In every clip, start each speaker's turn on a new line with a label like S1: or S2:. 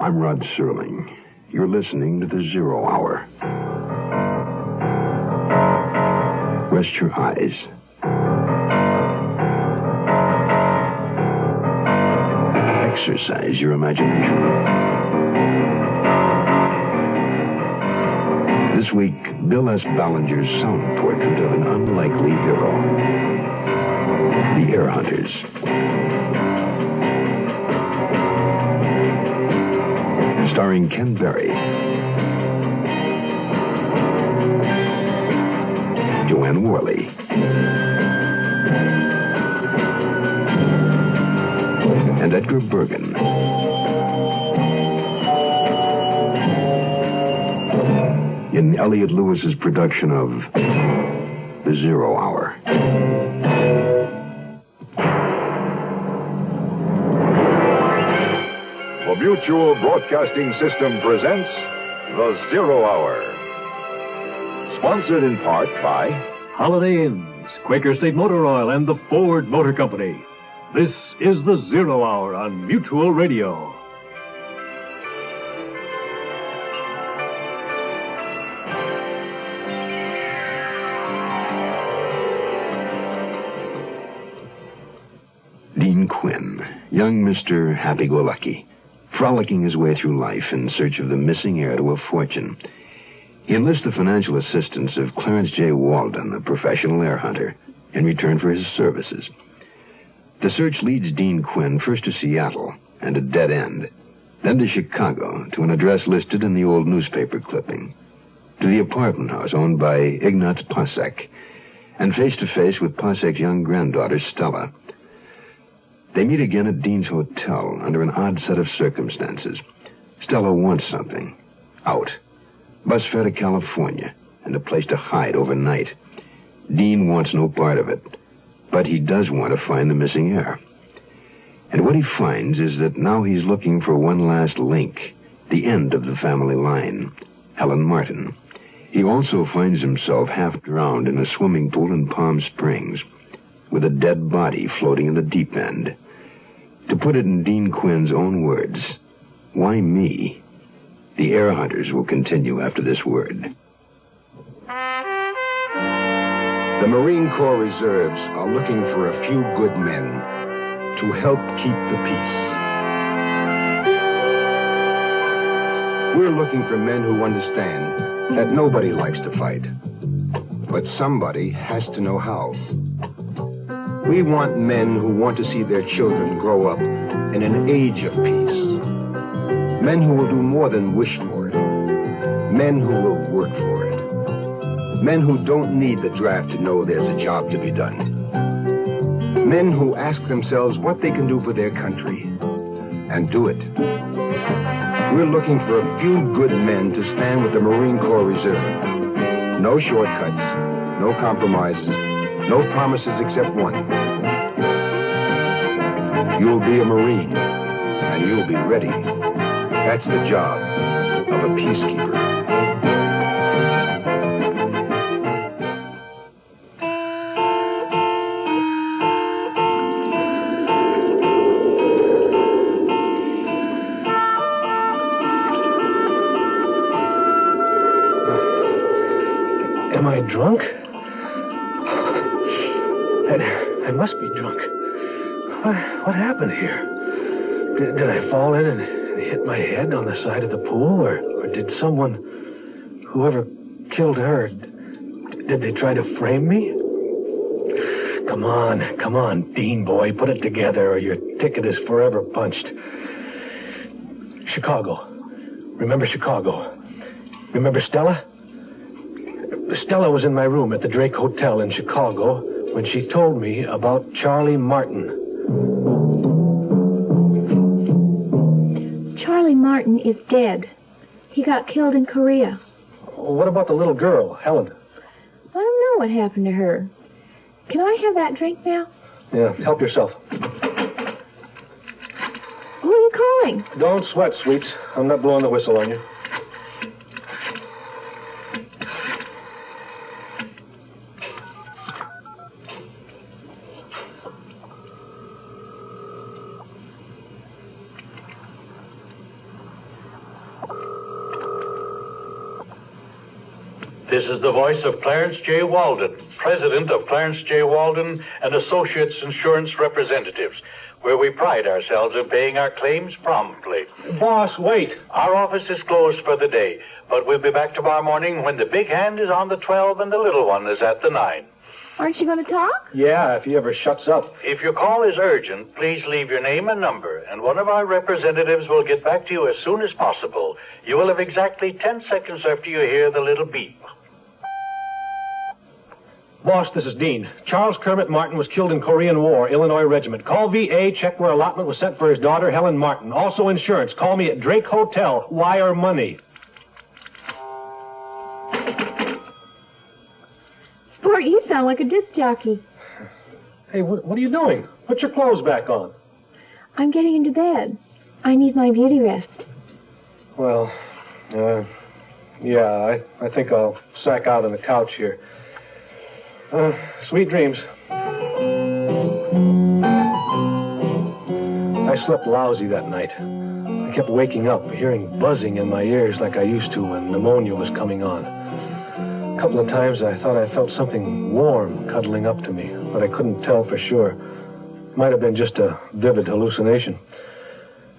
S1: I'm Rod Serling. You're listening to the 0 Hour. Rest your eyes. Exercise your imagination. This week, Bill S. Ballinger's sound portrait of an unlikely hero. The Air Hunters. Starring Ken Berry, Joanne Worley, and Edgar Bergen. In Elliot Lewis's production of The 0 Hour.
S2: The Mutual Broadcasting System presents The 0 Hour. Sponsored in part by
S3: Holiday Inns, Quaker State Motor Oil, and the Ford Motor Company. This is The 0 Hour on Mutual Radio.
S1: Dean Quinn, young Mr. Happy-Go-Lucky, frolicking his way through life in search of the missing heir to a fortune. He enlists the financial assistance of Clarence J. Walden, a professional air hunter, in return for his services. The search leads Dean Quinn first to Seattle and a dead end, then to Chicago to an address listed in the old newspaper clipping, to the apartment house owned by Ignaz Pasek, and face-to-face with Pasek's young granddaughter, Stella. They meet again at Dean's hotel under an odd set of circumstances. Stella wants something. Out. Bus fare to California and a place to hide overnight. Dean wants no part of it, but he does want to find the missing heir. And what he finds is that now he's looking for one last link, the end of the family line, Helen Martin. He also finds himself half drowned in a swimming pool in Palm Springs, with a dead body floating in the deep end. To put it in Dean Quinn's own words, why me? The Air Hunters will continue after this word.
S4: The Marine Corps Reserves are looking for a few good men to help keep the peace. We're looking for men who understand that nobody likes to fight, but somebody has to know how. We want men who want to see their children grow up in an age of peace. Men who will do more than wish for it. Men who will work for it. Men who don't need the draft to know there's a job to be done. Men who ask themselves what they can do for their country and do it. We're looking for a few good men to stand with the Marine Corps Reserve. No shortcuts, no compromises, no promises except one. You'll be a Marine, and you'll be ready. That's the job of a peacekeeper.
S5: Am I drunk? I must be drunk. What happened here? Did I fall in and hit my head on the side of the pool? Or did someone, whoever killed her, did they try to frame me? Come on, Dean boy, put it together or your ticket is forever punched. Chicago. Remember Chicago? Remember Stella? Stella was in my room at the Drake Hotel in Chicago when she told me about Charlie Martin.
S6: Charlie Martin is dead. He got killed in Korea.
S5: What about the little girl, Helen?
S6: I don't know what happened to her. Can I have that drink now?
S5: Yeah, help yourself.
S6: Who are you calling?
S5: Don't sweat, sweets. I'm not blowing the whistle on you.
S7: This is the voice of Clarence J. Walden, president of Clarence J. Walden and Associates Insurance Representatives, where we pride ourselves in paying our claims promptly.
S5: Boss, wait.
S7: Our office is closed for the day, but we'll be back tomorrow morning when the big hand is on the 12 and the little one is at the 9.
S6: Aren't you going to talk?
S5: Yeah, if he ever shuts up.
S7: If your call is urgent, please leave your name and number, and one of our representatives will get back to you as soon as possible. You will have exactly 10 seconds after you hear the little beep.
S5: Boss, this is Dean. Charles Kermit Martin was killed in Korean War, Illinois Regiment. Call VA, check where allotment was sent for his daughter, Helen Martin. Also insurance. Call me at Drake Hotel. Wire money.
S6: Sport, you sound like a disc jockey.
S5: Hey, what are you doing? Put your clothes back on.
S6: I'm getting into bed. I need my beauty rest.
S5: Well, yeah, I think I'll sack out on the couch here. Sweet dreams. I slept lousy that night. I kept waking up, hearing buzzing in my ears like I used to when pneumonia was coming on. A couple of times I thought I felt something warm cuddling up to me, but I couldn't tell for sure. Might have been just a vivid hallucination.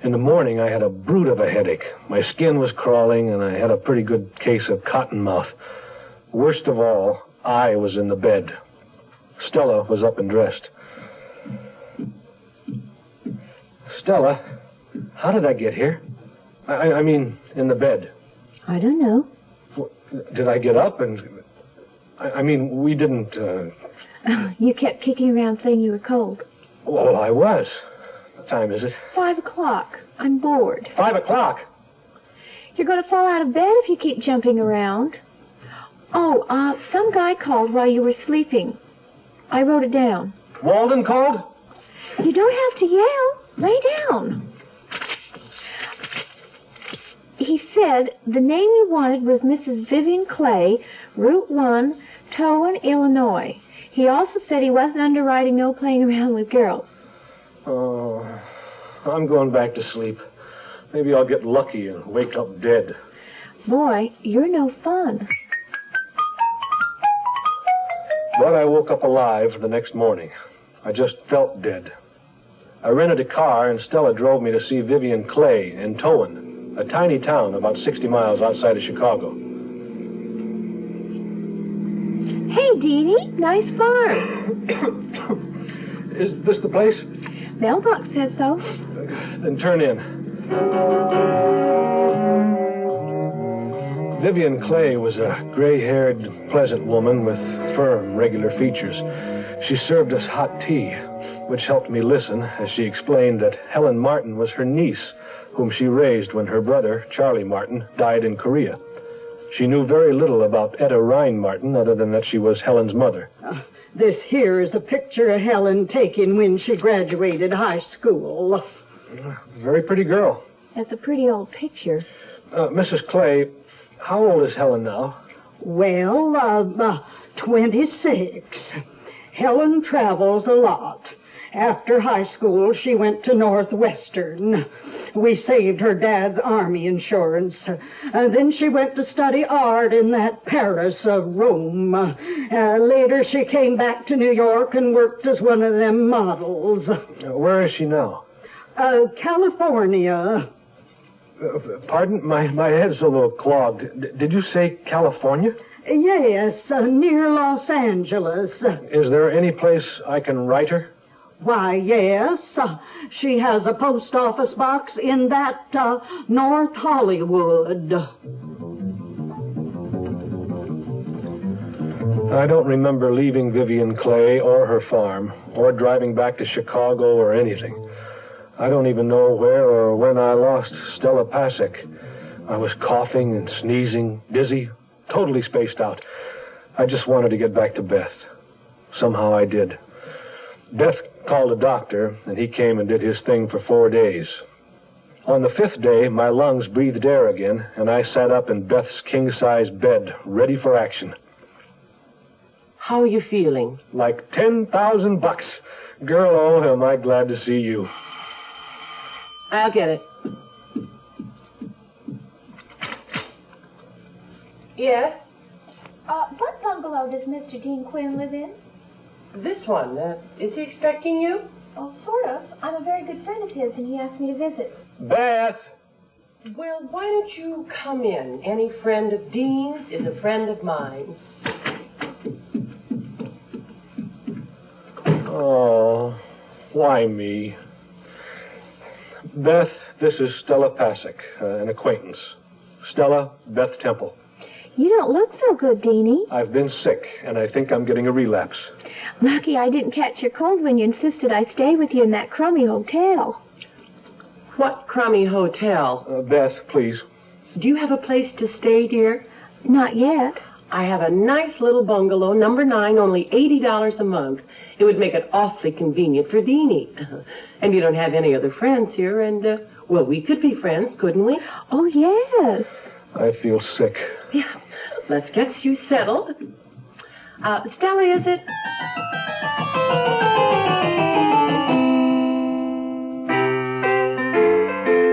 S5: In the morning, I had a brute of a headache. My skin was crawling, and I had a pretty good case of cottonmouth. Worst of all, I was in the bed. Stella was up and dressed. Stella, how did I get here? I mean, in the bed.
S6: I don't know.
S5: Did I get up and... I mean, we didn't...
S6: You kept kicking around saying you were cold.
S5: Well, I was. What time is it?
S6: 5 o'clock. I'm bored.
S5: 5 o'clock?
S6: You're going to fall out of bed if you keep jumping around. Oh, some guy called while you were sleeping. I wrote it down.
S5: Walden called?
S6: You don't have to yell. Lay down. He said the name you wanted was Mrs. Vivian Clay, Route 1, Towan, Illinois. He also said he wasn't underwriting no playing around with girls.
S5: Oh, I'm going back to sleep. Maybe I'll get lucky and wake up dead.
S6: Boy, you're no fun.
S5: But I woke up alive the next morning. I just felt dead. I rented a car, and Stella drove me to see Vivian Clay in Towan, a tiny town about 60 miles outside of Chicago.
S6: Hey, Deanie, nice farm.
S5: Is this the place?
S6: Mailbox says so.
S5: Then turn in. Vivian Clay was a gray-haired, pleasant woman with firm, regular features. She served us hot tea, which helped me listen as she explained that Helen Martin was her niece, whom she raised when her brother, Charlie Martin, died in Korea. She knew very little about Etta Rhine Martin other than that she was Helen's mother.
S8: This here is a picture of Helen taken when she graduated high school.
S5: Very pretty girl.
S6: That's a pretty old picture.
S5: Mrs. Clay, how old is Helen now?
S8: Well, 26. Helen travels a lot. After high school, she went to Northwestern. We saved her dad's army insurance. Then she went to study art in that Paris of Rome. Later, she came back to New York and worked as one of them models.
S5: Where is she now?
S8: California.
S5: Pardon? My head's a little clogged. Did you say California?
S8: Yes, near Los Angeles.
S5: Is there any place I can write her?
S8: Why, yes. She has a post office box in that North Hollywood.
S5: I don't remember leaving Vivian Clay or her farm, or driving back to Chicago or anything. I don't even know where or when I lost Stella Pasek. I was coughing and sneezing, dizzy, totally spaced out. I just wanted to get back to Beth. Somehow I did. Beth called a doctor, and he came and did his thing for 4 days. On the 5th day, my lungs breathed air again, and I sat up in Beth's king-size bed, ready for action.
S9: How are you feeling?
S5: Like $10,000. Girl, oh, am I glad to see you.
S9: I'll get it. Yes?
S6: What bungalow does Mr. Dean Quinn live in?
S9: This one. Is he expecting you?
S6: Oh, sort of. I'm a very good friend of his, and he asked me to visit.
S3: Beth!
S9: Well, why don't you come in? Any friend of Dean's is a friend of mine.
S3: Oh, why me? Beth, this is Stella Pasek, an acquaintance. Stella, Beth Temple.
S6: You don't look so good, Deanie.
S3: I've been sick, and I think I'm getting a relapse.
S6: Lucky I didn't catch your cold when you insisted I stay with you in that crummy hotel.
S9: What crummy hotel?
S3: Beth, please.
S9: Do you have a place to stay, dear?
S6: Not yet.
S9: I have a nice little bungalow, number 9, only $80 a month. It would make it awfully convenient for Deanie. And you don't have any other friends here, and, well, we could be friends, couldn't we?
S6: Oh, yes.
S3: I feel sick.
S9: Yeah. Let's get you settled. Stella, is it?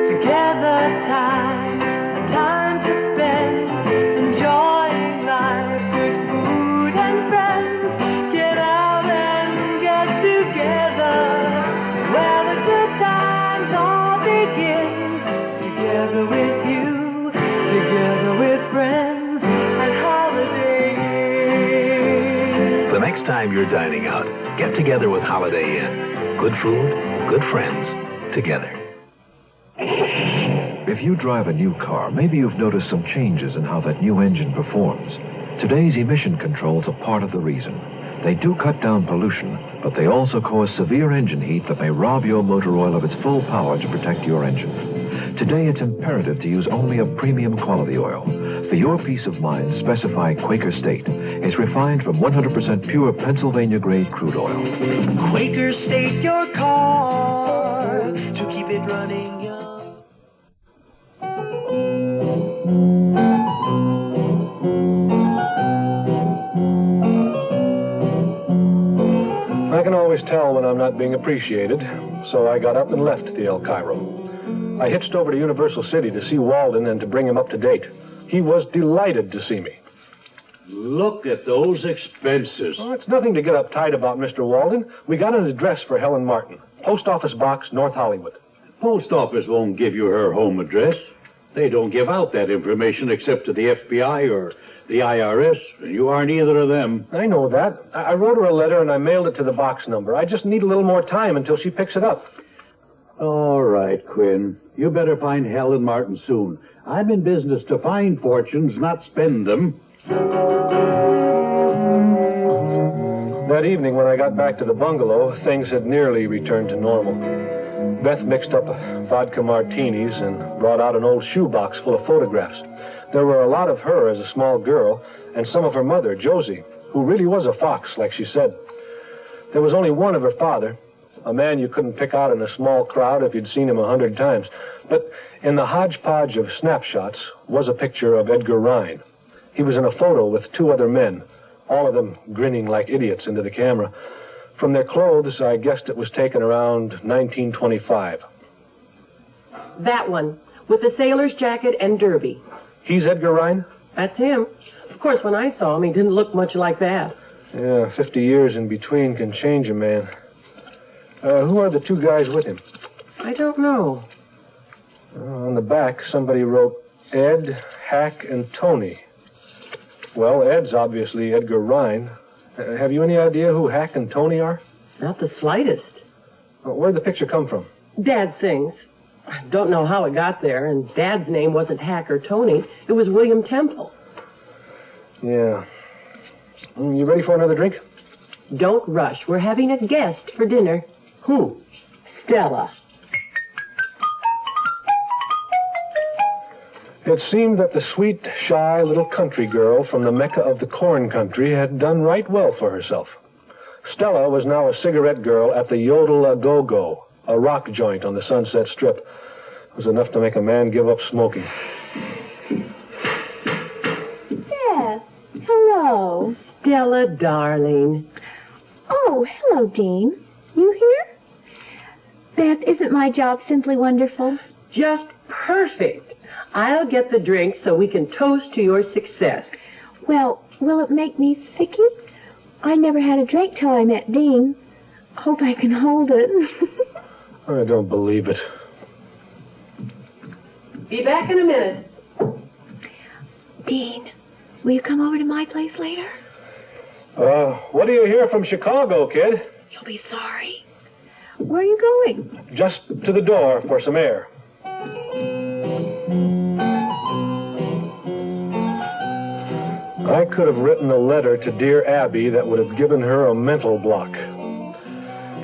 S9: Together, time to spend, enjoying life with food and friends. Get out and get together, where the good times all begin. Together with you, together with friends, and Holiday Inn.
S10: The next time you're dining out, get together with Holiday Inn. Good food, good friends, together.
S11: If you drive a new car, maybe you've noticed some changes in how that new engine performs. Today's emission controls are part of the reason. They do cut down pollution, but they also cause severe engine heat that may rob your motor oil of its full power to protect your engine. Today, it's imperative to use only a premium quality oil. For your peace of mind, specify Quaker State. It's refined from 100% pure Pennsylvania-grade crude oil.
S12: Quaker State your car to keep it running young.
S3: I can always tell when I'm not being appreciated, so I got up and left the El Cairo. I hitched over to Universal City to see Walden and to bring him up to date. He was delighted to see me.
S13: Look at those expenses.
S3: Oh, it's nothing to get uptight about, Mr. Walden. We got an address for Helen Martin. Post Office Box, North Hollywood.
S13: Post Office won't give you her home address. They don't give out that information except to the FBI or the IRS, and you aren't either of them.
S3: I know that. I wrote her a letter and I mailed it to the box number. I just need a little more time until she picks it up.
S13: All right, Quinn. You better find Helen Martin soon. I'm in business to find fortunes, not spend them.
S3: That evening when I got back to the bungalow, things had nearly returned to normal. Beth mixed up vodka martinis and brought out an old shoebox full of photographs. There were a lot of her as a small girl and some of her mother, Josie, who really was a fox, like she said. There was only one of her father, a man you couldn't pick out in a small crowd if you'd seen him 100 times. But in the hodgepodge of snapshots was a picture of Edgar Rhine. He was in a photo with 2 other men, all of them grinning like idiots into the camera. From their clothes, I guessed it was taken around 1925.
S9: That one, with the sailor's jacket and derby.
S3: He's Edgar Rhine?
S9: That's him. Of course, when I saw him, he didn't look much like that.
S3: Yeah, 50 years in between can change a man. Who are the 2 guys with him?
S9: I don't know.
S3: On the back, somebody wrote Ed, Hack, and Tony. Well, Ed's obviously Edgar Rhine. Have you any idea who Hack and Tony are?
S9: Not the slightest.
S3: Where'd the picture come from?
S9: Dad sings. I don't know how it got there, and Dad's name wasn't Hack or Tony. It was William Temple.
S3: Yeah. You ready for another drink?
S9: Don't rush. We're having a guest for dinner. Who? Stella.
S3: It seemed that the sweet, shy little country girl from the Mecca of the corn country had done right well for herself. Stella was now a cigarette girl at the Yodel-A-Go-Go, a rock joint on the Sunset Strip. It was enough to make a man give up smoking.
S6: Beth, hello.
S9: Stella, darling.
S6: Oh, hello, Dean. You here? Beth, isn't my job simply wonderful?
S9: Just perfect. I'll get the drink so we can toast to your success.
S6: Well, Will it make me sicky? I never had a drink till I met Dean. Hope I can hold it.
S3: I don't believe it.
S9: Be back in a minute.
S6: Dean, will you come over to my place later?
S3: What do you hear from Chicago, kid?
S6: You'll be sorry. Where are you going?
S3: Just to the door for some air. I could have written a letter to dear Abby that would have given her a mental block.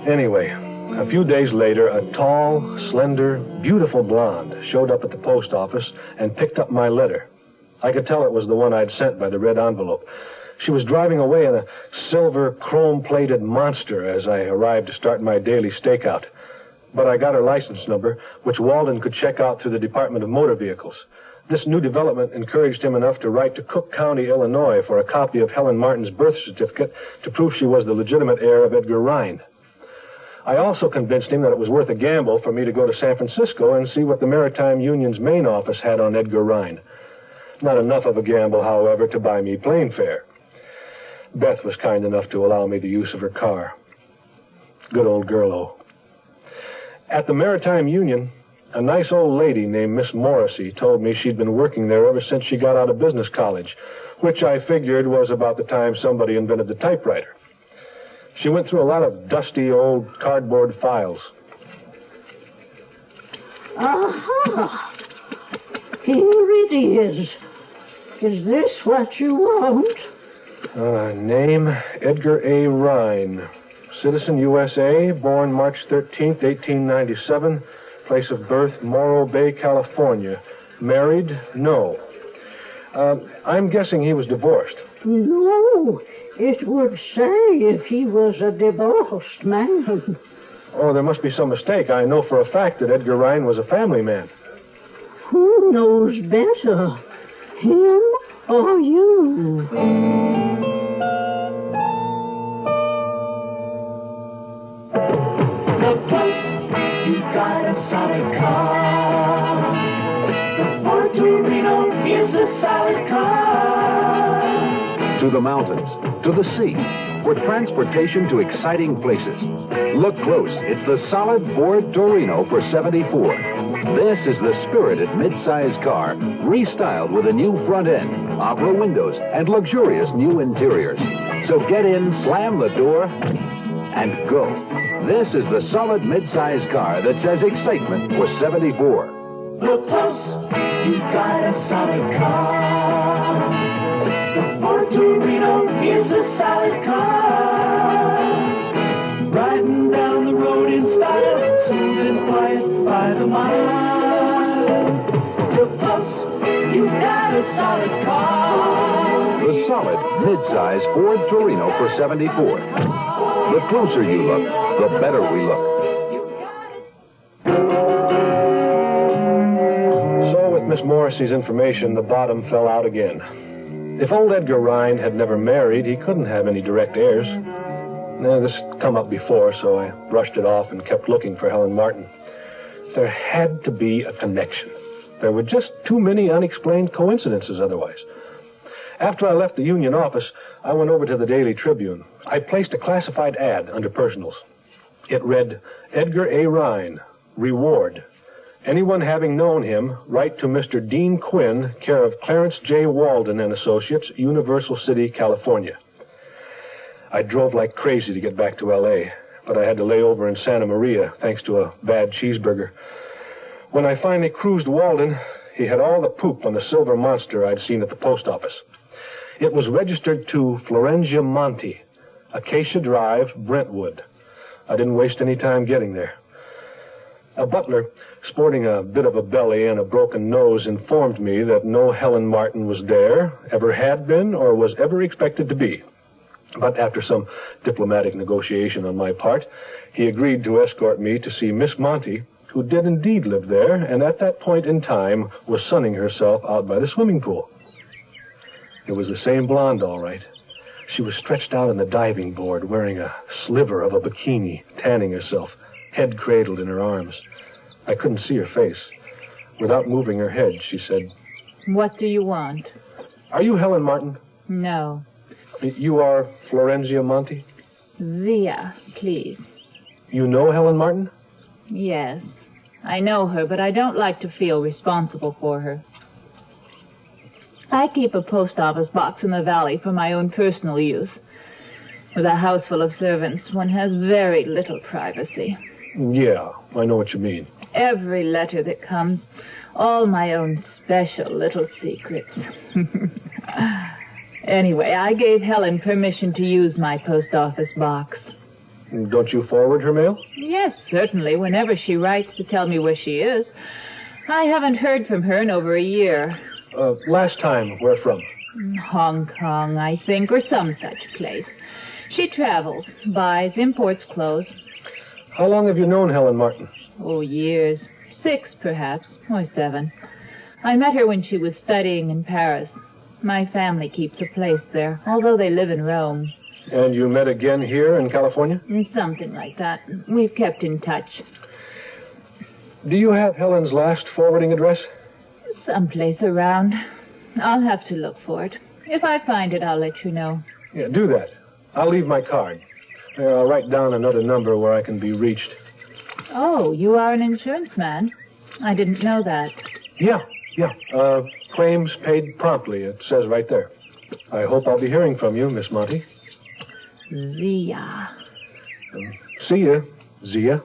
S3: Anyway, a few days later, a tall, slender, beautiful blonde showed up at the post office and picked up my letter. I could tell it was the one I'd sent by the red envelope. She was driving away in a silver, chrome-plated monster as I arrived to start my daily stakeout. But I got her license number, which Walden could check out through the Department of Motor Vehicles. This new development encouraged him enough to write to Cook County, Illinois, for a copy of Helen Martin's birth certificate to prove she was the legitimate heir of Edgar Rhine. I also convinced him that it was worth a gamble for me to go to San Francisco and see what the Maritime Union's main office had on Edgar Rhine. Not enough of a gamble, however, to buy me plane fare. Beth was kind enough to allow me the use of her car. Good old girl-o. At the Maritime Union, a nice old lady named Miss Morrissey told me she'd been working there ever since she got out of business college, which I figured was about the time somebody invented the typewriter. She went through a lot of dusty old cardboard files.
S8: Aha! Here it is. Is this what you want?
S3: Name, Edgar A. Rhine. Citizen, USA, born March 13th, 1897. Place of birth, Morro Bay, California. Married? No. I'm guessing he was divorced.
S8: No, it would say if he was a divorced man.
S3: Oh, there must be some mistake. I know for a fact that Edgar Rhine was a family man.
S8: Who knows better, him or you?
S12: You got a solid car. The Ford Torino is a solid car.
S10: To the mountains, to the sea, for transportation to exciting places. Look close. It's the solid Ford Torino for $74. This is the spirited mid-size car, restyled with a new front end, opera windows, and luxurious new interiors. So get in, slam the door, and go. This is the solid mid-size car that says excitement for $74.
S12: Look close, you got a solid car. The Ford Torino is a solid car. Riding down the road in style, smooth and quiet by the mile. Look close, you got a solid car.
S10: The solid mid-size Ford Torino for $74. The closer you look, the better we look.
S3: So, with Miss Morrissey's information, the bottom fell out again. If old Edgar Rhine had never married, he couldn't have any direct heirs. This had come up before, so I brushed it off and kept looking for Helen Martin. There had to be a connection. There were just too many unexplained coincidences otherwise. After I left the union office, I went over to the Daily Tribune. I placed a classified ad under personals. It read, Edgar A. Rhine, reward. Anyone having known him, write to Mr. Dean Quinn, care of Clarence J. Walden and Associates, Universal City, California. I drove like crazy to get back to L.A., but I had to lay over in Santa Maria, thanks to a bad cheeseburger. When I finally cruised Walden, he had all the poop on the silver monster I'd seen at the post office. It was registered to Florentia Monte, Acacia Drive, Brentwood. I didn't waste any time getting there. A butler, sporting a bit of a belly and a broken nose, informed me that no Helen Martin was there, ever had been, or was ever expected to be. But after some diplomatic negotiation on my part, he agreed to escort me to see Miss Monte, who did indeed live there, and at that point in time was sunning herself out by the swimming pool. It was the same blonde, all right. She was stretched out on the diving board, wearing a sliver of a bikini, tanning herself, head cradled in her arms. I couldn't see her face. Without moving her head, she said,
S14: What do you want?
S3: Are you Helen Martin?
S14: No.
S3: You are Florencia Monty?
S14: Zia, please.
S3: You know Helen Martin?
S14: Yes. I know her, but I don't like to feel responsible for her. I keep a post office box in the valley for my own personal use. With a house full of servants, one has very little privacy.
S3: Yeah, I know what you mean.
S14: Every letter that comes, all my own special little secrets. Anyway, I gave Helen permission to use my post office box.
S3: Don't you forward her mail?
S14: Yes, certainly, whenever she writes to tell me where she is. I haven't heard from her in over a year.
S3: Last time, where from?
S14: Hong Kong, I think, or some such place. She travels, buys, imports clothes.
S3: How long have you known Helen Martin?
S14: Oh, years. 6, perhaps, or 7. I met her when she was studying in Paris. My family keeps a place there, although they live in Rome.
S3: And you met again here in California?
S14: Something like that. We've kept in touch.
S3: Do you have Helen's last forwarding address?
S14: Someplace around. I'll have to look for it. If I find it, I'll let you know.
S3: Yeah, do that. I'll leave my card. I'll write down another number where I can be reached.
S14: Oh, you are an insurance man? I didn't know that.
S3: Yeah. Claims paid promptly, it says right there. I hope I'll be hearing from you, Miss Monty.
S14: Zia.
S3: See you, Zia.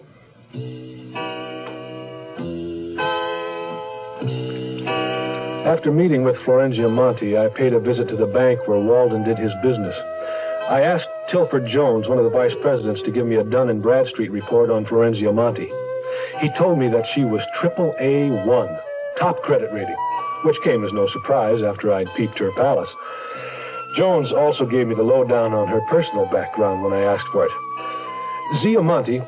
S3: After meeting with Florencia Monty, I paid a visit to the bank where Walden did his business. I asked Tilford Jones, one of the vice presidents, to give me a Dun & Bradstreet report on Florencia Monty. He told me that she was AAA1, top credit rating, which came as no surprise after I'd peeped her palace. Jones also gave me the lowdown on her personal background when I asked for it. Zia Monty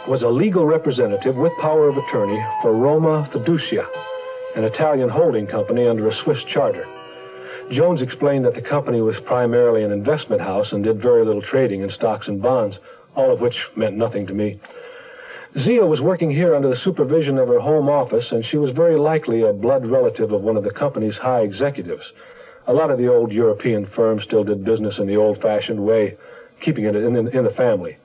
S3: was a legal representative with power of attorney for Roma Fiducia, an Italian holding company under a Swiss charter. Jones explained that the company was primarily an investment house and did very little trading in stocks and bonds, all of which meant nothing to me. Zia was working here under the supervision of her home office, and she was very likely a blood relative of one of the company's high executives. A lot of the old European firms still did business in the old-fashioned way, keeping it in the family.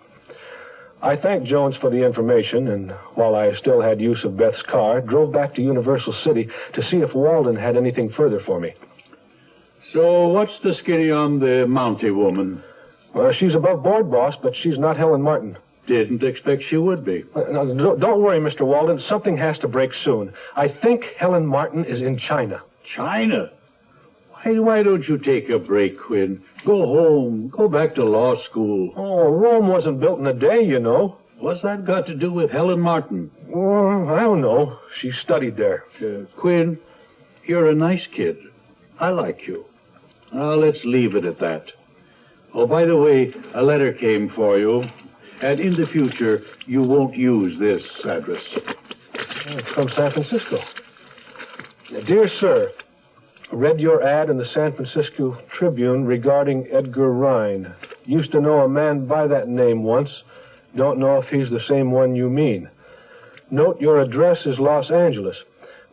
S3: I thanked Jones for the information, and while I still had use of Beth's car, drove back to Universal City to see if Walden had anything further for me.
S13: So what's the skinny on the Mountie woman?
S3: Well, she's above board, boss, but she's not Helen Martin.
S13: Didn't expect she would be.
S3: No, don't worry, Mr. Walden. Something has to break soon. I think Helen Martin is in China.
S13: China? Why don't you take a break, Quinn? Go home. Go back to law school.
S3: Oh, Rome wasn't built in a day, you know.
S13: What's that got to do with Helen Martin?
S3: Well, I don't know. She studied there.
S13: Quinn, you're a nice kid. I like you. Let's leave it at that. Oh, by the way, a letter came for you. And in the future, you won't use this address.
S3: It's from San Francisco. Dear Sir, read your ad in the San Francisco Tribune regarding Edgar Rhine. Used to know a man by that name once. Don't know if he's the same one you mean. Note your address is Los Angeles.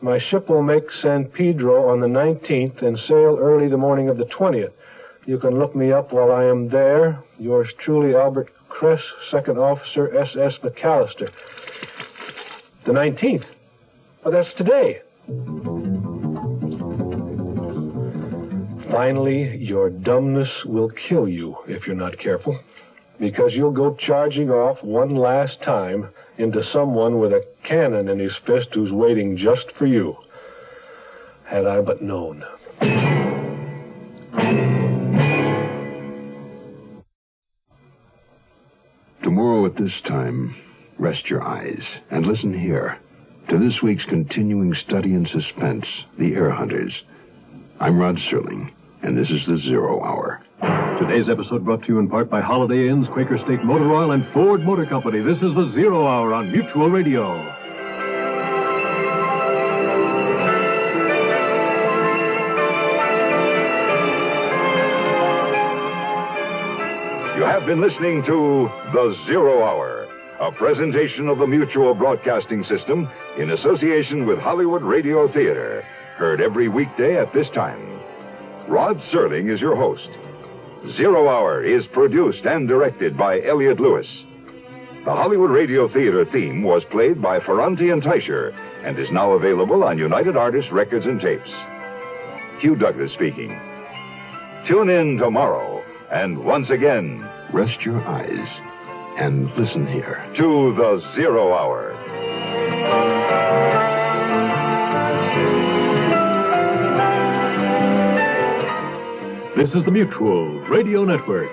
S3: My ship will make San Pedro on the 19th and sail early the morning of the 20th. You can look me up while I am there. Yours truly, Albert Kress, Second Officer, S.S. McAllister. The 19th? Well, that's today. Finally, your dumbness will kill you if you're not careful, because you'll go charging off one last time into someone with a cannon in his fist who's waiting just for you. Had I but known.
S1: Tomorrow at this time, rest your eyes and listen here to this week's continuing study in suspense, The Air Hunters. I'm Rod Serling, and this is the Zero Hour.
S15: Today's episode brought to you in part by Holiday Inns, Quaker State Motor Oil, and Ford Motor Company. This is the Zero Hour on Mutual Radio.
S2: You have been listening to The Zero Hour, a presentation of the Mutual Broadcasting System in association with Hollywood Radio Theater. Heard every weekday at this time. Rod Serling is your host. Zero Hour is produced and directed by Elliott Lewis. The Hollywood Radio Theater theme was played by Ferranti and Teicher and is now available on United Artists Records and Tapes. Hugh Douglas speaking. Tune in tomorrow, and once again,
S1: rest your eyes and listen here
S2: to the Zero Hour.
S15: This is the Mutual Radio Network.